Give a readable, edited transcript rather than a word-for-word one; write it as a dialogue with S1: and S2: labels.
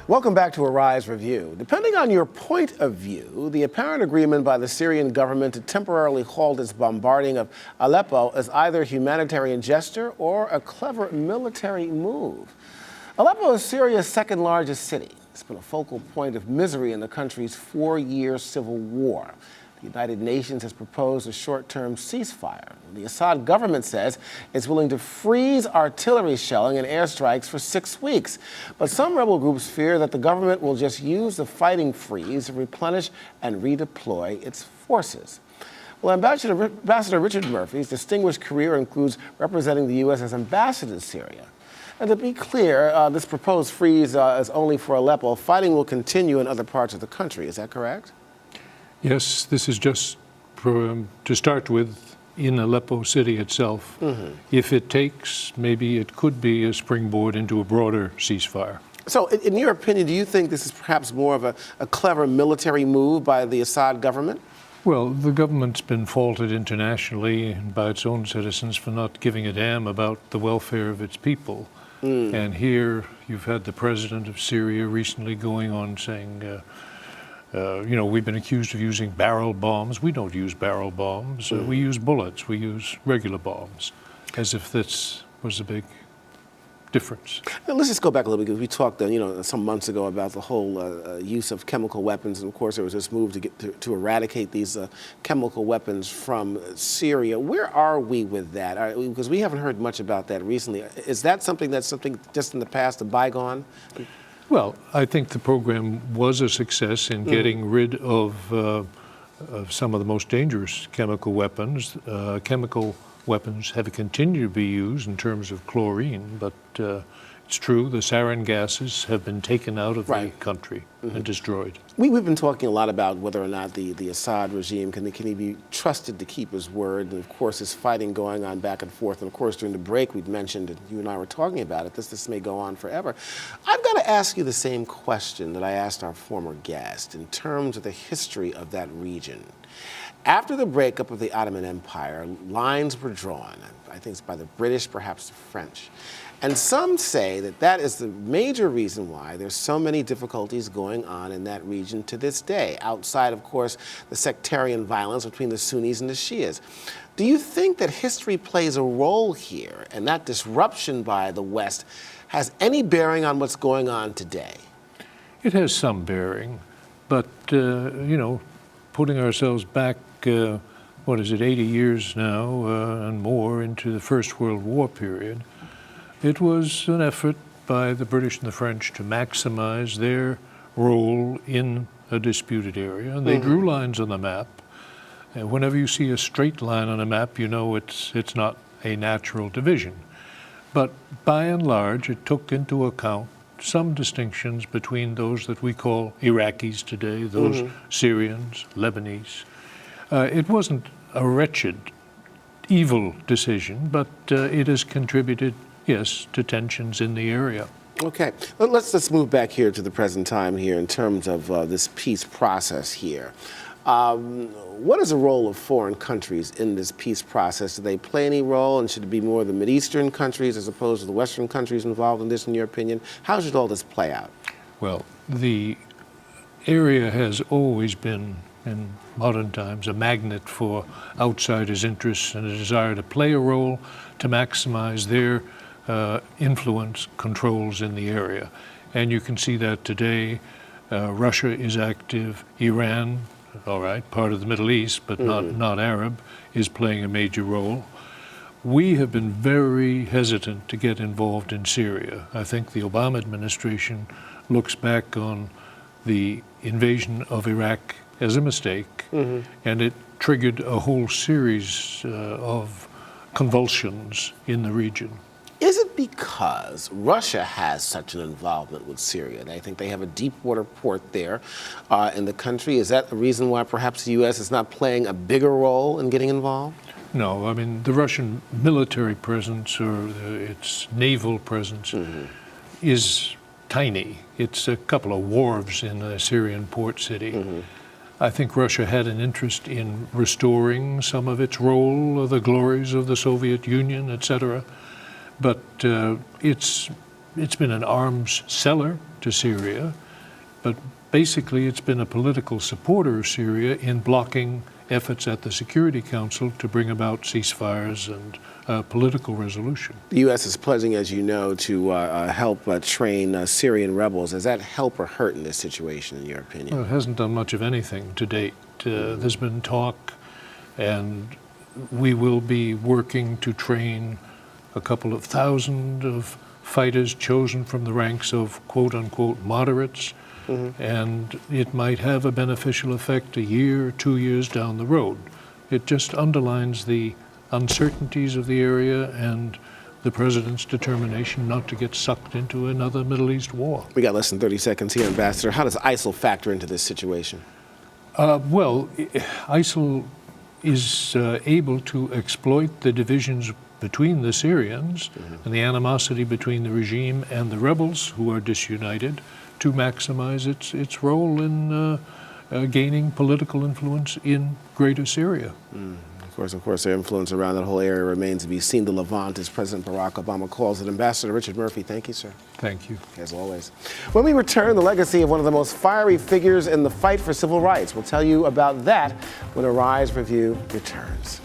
S1: Welcome back to Arise Review. Depending on your point of view, the apparent agreement by the Syrian government to temporarily halt its bombarding of Aleppo is either a humanitarian gesture or a clever military move. Aleppo is Syria's second largest city. It's been a focal point of misery in the country's 4-year civil war. The United Nations has proposed a short-term ceasefire. The Assad government says it's willing to freeze artillery shelling and airstrikes for 6 weeks. But some rebel groups fear that the government will just use the fighting freeze to replenish and redeploy its forces. Well, Ambassador Richard Murphy's distinguished career includes representing the U.S. as ambassador to Syria. And to be clear, this proposed freeze is only for Aleppo. Fighting will continue in other parts of the country. Is that correct?
S2: Yes, this is just to start with in Aleppo city itself. If it takes, maybe it could be a springboard into a broader ceasefire.
S1: So in your opinion, do you think this is perhaps more of a clever military move by the Assad government?
S2: Well, the government's been faulted internationally and by its own citizens for not giving a damn about the welfare of its people. And here you've had the president of Syria recently going on saying, we've been accused of using barrel bombs. We don't use barrel bombs. We use bullets. We use regular bombs, as if this was a big difference.
S1: Now, let's just go back a little bit, because we talked, some months ago about the whole use of chemical weapons, and of course there was this move to eradicate these chemical weapons from Syria. Where are we with that? Because we haven't heard much about that recently. Is that something just in the past, a bygone?
S2: Well, I think the program was a success in getting rid of some of the most dangerous chemical weapons. Chemical weapons have continued to be used in terms of chlorine, but it's true the sarin gases have been taken out of the country and destroyed.
S1: We've been talking a lot about whether or not the Assad regime, can he be trusted to keep his word? And of course, there's fighting going on back and forth. And of course, during the break, we'd mentioned, and you and I were talking about it, this may go on forever. I've got to ask you the same question that I asked our former guest in terms of the history of that region. After the breakup of the Ottoman Empire, lines were drawn, I think it's by the British, perhaps the French. And some say that that is the major reason why there's so many difficulties going on in that region to this day, outside, of course, the sectarian violence between the Sunnis and the Shias. Do you think that history plays a role here, and that disruption by the West has any bearing on what's going on today?
S2: It has some bearing, but, putting ourselves back, 80 years now and more into the First World War period, it was an effort by the British and the French to maximize their role in a disputed area. And they drew lines on the map. And whenever you see a straight line on a map, you know it's not a natural division. But by and large, it took into account some distinctions between those that we call Iraqis today, those Syrians, Lebanese. It wasn't a wretched, evil decision, but it has contributed, yes, to tensions in the area.
S1: Okay, let's move back here to the present time here in terms of this peace process here. What is the role of foreign countries in this peace process? Do they play any role, and should it be more the Mideastern countries as opposed to the Western countries involved in this, in your opinion? How should all this play out?
S2: Well, the area has always been, in modern times, a magnet for outsiders' interests and a desire to play a role to maximize their influence controls in the area. And you can see that today. Russia is active. Iran, all right, part of the Middle East, but not Arab, is playing a major role. We have been very hesitant to get involved in Syria. I think the Obama administration looks back on the invasion of Iraq as a mistake, and it triggered a whole series of convulsions in the region.
S1: Is it because Russia has such an involvement with Syria? They think they have a deep water port there in the country. Is that the reason why perhaps the U.S. is not playing a bigger role in getting involved?
S2: No, I mean, the Russian military presence or its naval presence is tiny. It's a couple of wharves in a Syrian port city. I think Russia had an interest in restoring some of its role, the glories of the Soviet Union, etc. But its it's been an arms seller to Syria, but basically it's been a political supporter of Syria in blocking efforts at the Security Council to bring about ceasefires and political resolution.
S1: The U.S. is pledging, as you know, to help train Syrian rebels. Does that help or hurt in this situation, in your opinion?
S2: Well, it hasn't done much of anything to date. There's been talk, and we will be working to train a couple of thousand of fighters chosen from the ranks of quote-unquote moderates, and it might have a beneficial effect a year or 2 years down the road. It just underlines the uncertainties of the area and the president's determination not to get sucked into another Middle East war.
S1: We got less than 30 seconds here, Ambassador. How does ISIL factor into this situation?
S2: Well, ISIL is able to exploit the divisions between the Syrians and the animosity between the regime and the rebels who are disunited to maximize its role in gaining political influence in Greater Syria.
S1: Of course, their influence around that whole area remains to be seen. The Levant, as President Barack Obama calls it. Ambassador Richard Murphy, thank you, sir.
S2: Thank you.
S1: As always. When we return, the legacy of one of the most fiery figures in the fight for civil rights. We'll tell you about that when Arise Review returns.